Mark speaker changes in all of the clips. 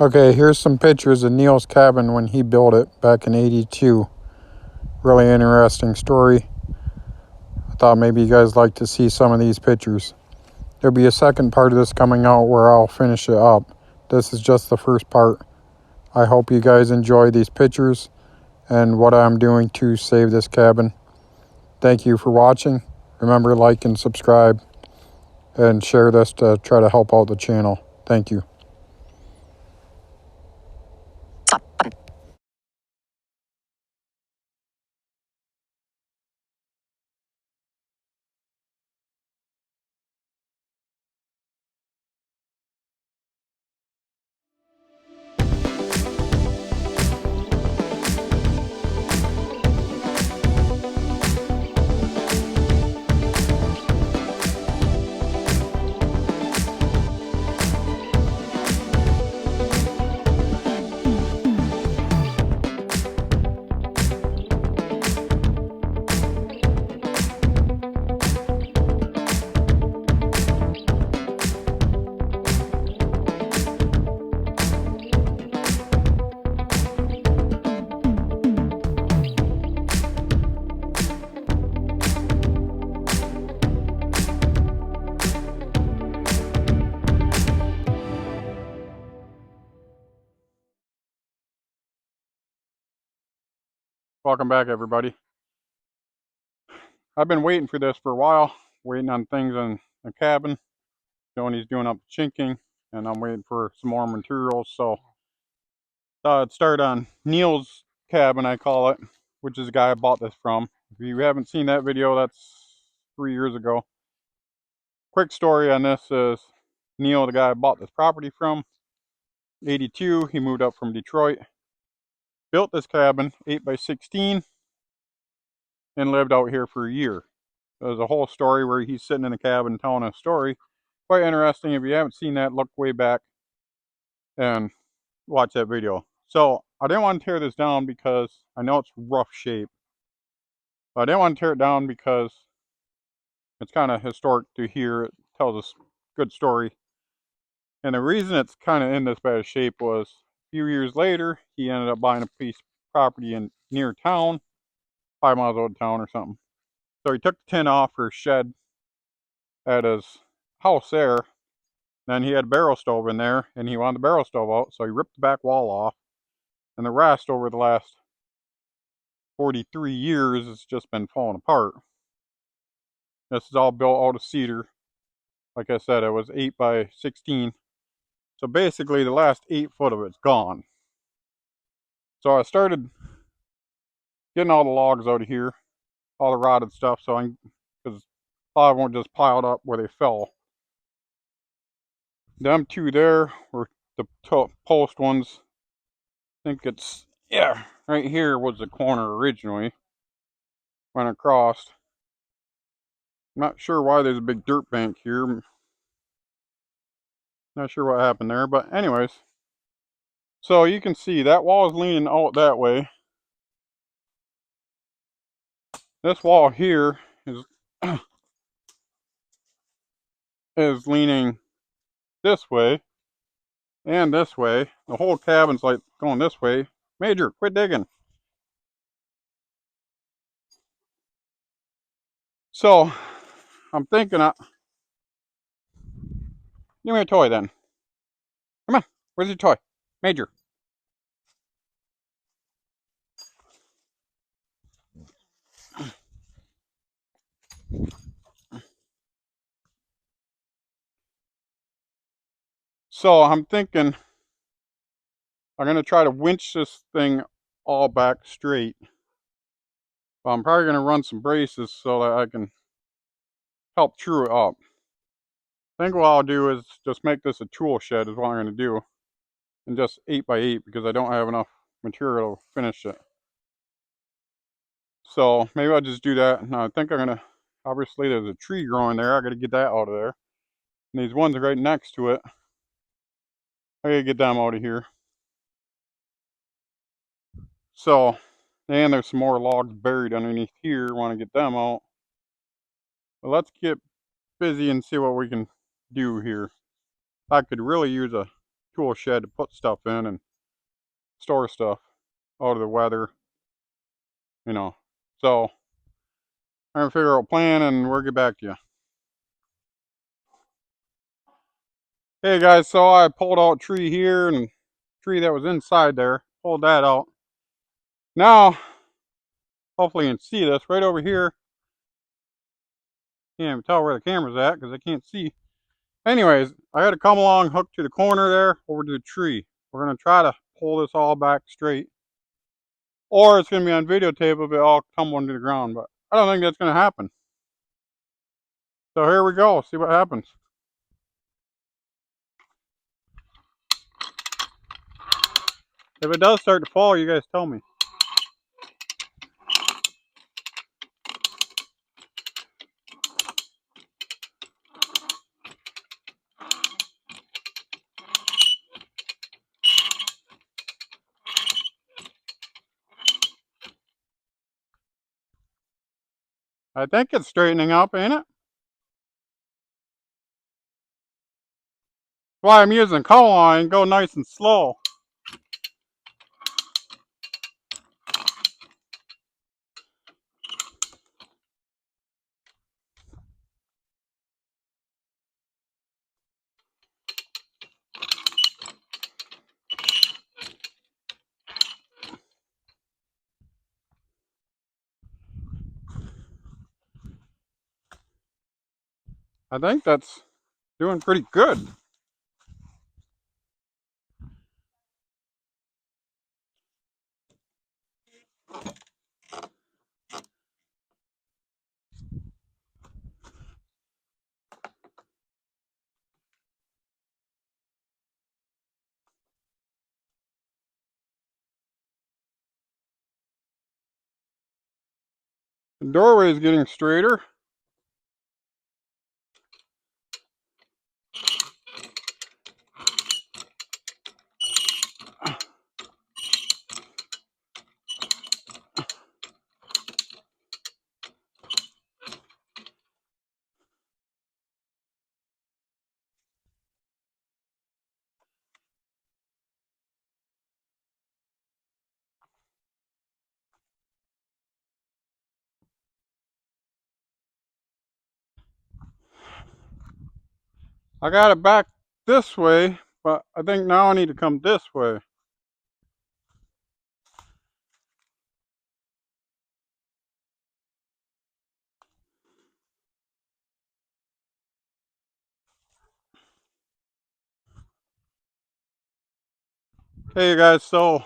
Speaker 1: Okay, here's some pictures of Neil's cabin when he built it back in '82. Really interesting story. I thought maybe you guys like to see some of these pictures. There'll be a second part of this coming out where I'll finish it up. This is just the first part. I hope you guys enjoy these pictures and what I'm doing to save this cabin. Thank you for watching. Remember, like and subscribe and share this to try to help out the channel. Thank you. Welcome back, everybody. I've been waiting for this for a while, waiting on things in the cabin. Tony's doing up chinking, and I'm waiting for some more materials. So I'd start on Neil's cabin, I call it, which is the guy I bought this from. If you haven't seen that video, that's 3 years ago. Quick story on this is Neil, the guy I bought this property from, '82, he moved up from Detroit, built this cabin, 8x16, and lived out here for a year. There's a whole story where he's sitting in the cabin telling a story. Quite interesting. If you haven't seen that, look way back and watch that video. So I didn't want to tear this down because I know it's rough shape. But I didn't want to tear it down because it's kind of historic to hear. It tells a good story. And the reason it's kind of in this bad shape was a few years later, he ended up buying a piece of property in near town, 5 miles out of town or something. So he took the tin off for a shed at his house there. Then he had a barrel stove in there, and he wanted the barrel stove out, so he ripped the back wall off. And the rest over the last 43 years has just been falling apart. This is all built out of cedar. Like I said, it was 8x16. So basically the last 8 foot of it's gone. So I started getting all the logs out of here, all the rotted stuff, so because a lot of them just piled up where they fell. Them two there were the post ones. I think it's, yeah, right here was the corner originally. Went across. I'm not sure why there's a big dirt bank here. Not sure what happened there, but anyways. So you can see that wall is leaning out that way. This wall here is is leaning this way and this way. The whole cabin's like going this way. Major, quit digging. So I'm thinking, give me a toy then. Come on, where's your toy? Major. So I'm thinking I'm going to try to winch this thing all back straight. But I'm probably going to run some braces so that I can help true it up. I think what I'll do is just make this a tool shed is what I'm going to do. And just 8x8 because I don't have enough material to finish it. So maybe I'll just do that. Now I think I'm going to, obviously there's a tree growing there. I got to get that out of there. And these ones are right next to it. I got to get them out of here. So, and there's some more logs buried underneath here. Want to get them out. But let's get busy and see what we can do here. I could really use a tool shed to put stuff in and store stuff out of the weather, you know. So I'm gonna figure out a plan and we'll get back to you. Hey guys, so I pulled out a tree here and a tree that was inside there, pulled that out. Now, hopefully you can see this right over here. Can't even tell where the camera's at because I can't see. Anyways, I got to come along, hook to the corner there, over to the tree. We're going to try to pull this all back straight. Or it's going to be on videotape of it all tumbling to the ground, but I don't think that's going to happen. So here we go, see what happens. If it does start to fall, you guys tell me. I think it's straightening up, ain't it? That's why I'm using cone line, go nice and slow. I think that's doing pretty good. The doorway is getting straighter. I got it back this way, but I think now I need to come this way. Okay, you guys, so I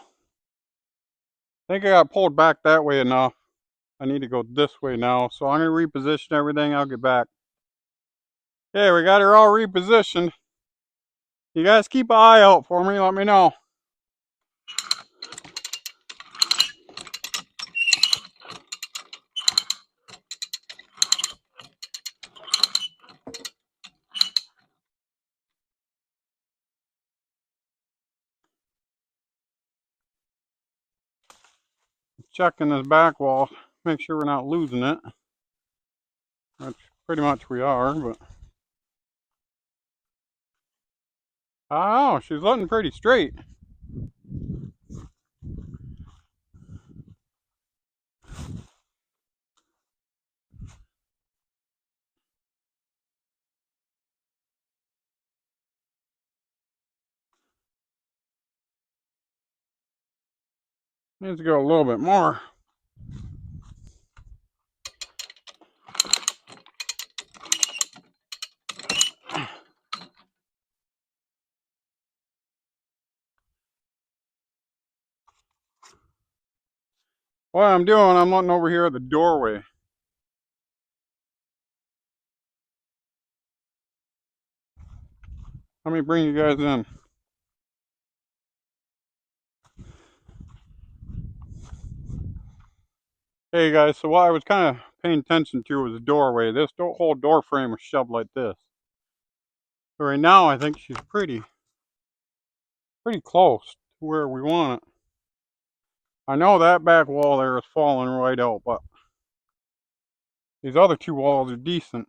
Speaker 1: think I got pulled back that way enough. I need to go this way now, so I'm going to reposition everything. I'll get back. Okay, we got her all repositioned. You guys keep an eye out for me. Let me know. Checking this back wall, make sure we're not losing it. Which pretty much we are, but oh, she's looking pretty straight. Needs to go a little bit more. What I'm doing, I'm looking over here at the doorway. Let me bring you guys in. Hey guys, so what I was kind of paying attention to was the doorway. This whole door frame was shoved like this. So right now I think she's pretty close to where we want it. I know that back wall there is falling right out, but these other two walls are decent.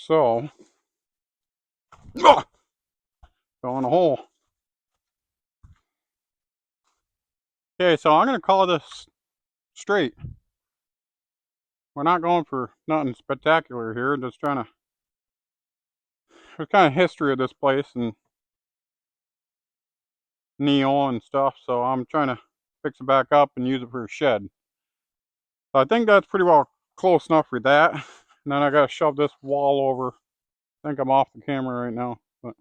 Speaker 1: So, fell in a hole. Okay, so I'm gonna call this straight. We're not going for nothing spectacular here. Just trying to. There's kind of history of this place and Neil and stuff, so I'm trying to fix it back up and use it for a shed. So I think that's pretty well close enough for that. And then I gotta shove this wall over. I think I'm off the camera right now. But.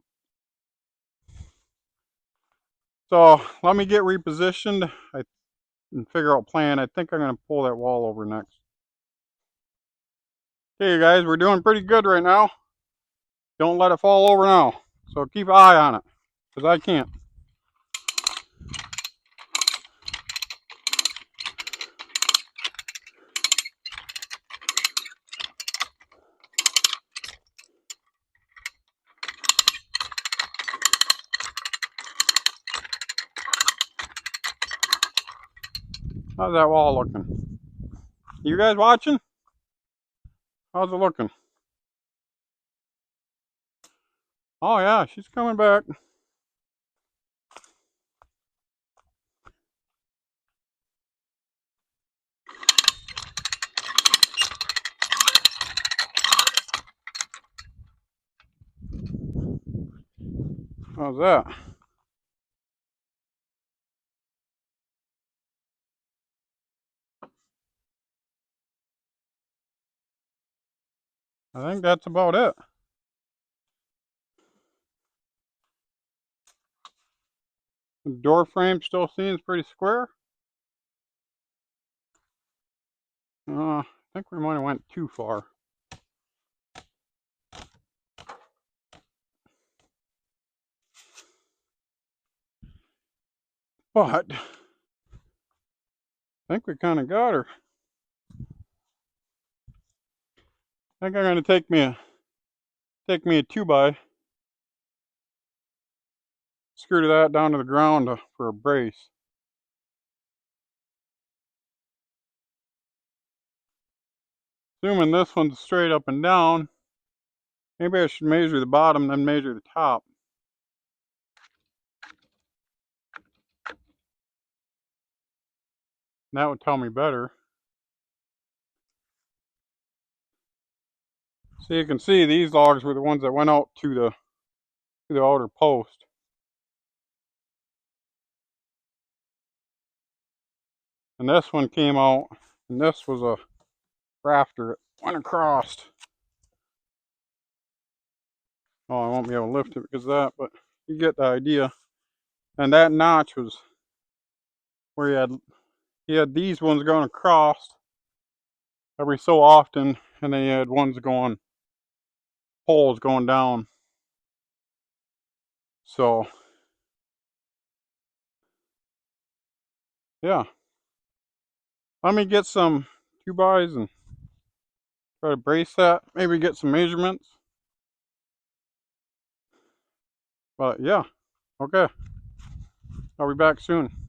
Speaker 1: So let me get repositioned and figure out a plan. I think I'm gonna pull that wall over next. Okay guys, we're doing pretty good right now. Don't let it fall over now. So keep an eye on it, because I can't. How's that wall looking? You guys watching? How's it looking? Oh yeah, she's coming back. How's that? I think that's about it. The door frame still seems pretty square. I think we might have went too far. But I think we kind of got her. I think I'm gonna take me a 2x, screw that down to the ground for a brace. Assuming this one's straight up and down, maybe I should measure the bottom, then measure the top. That would tell me better. So you can see these logs were the ones that went out to the outer post. And this one came out, and this was a rafter. It went across. Oh, I won't be able to lift it because of that, but you get the idea. And that notch was where he had these ones going across every so often, and then he had poles going down. So, yeah. Let me get some 2x and try to brace that. Maybe get some measurements. But yeah, okay. I'll be back soon.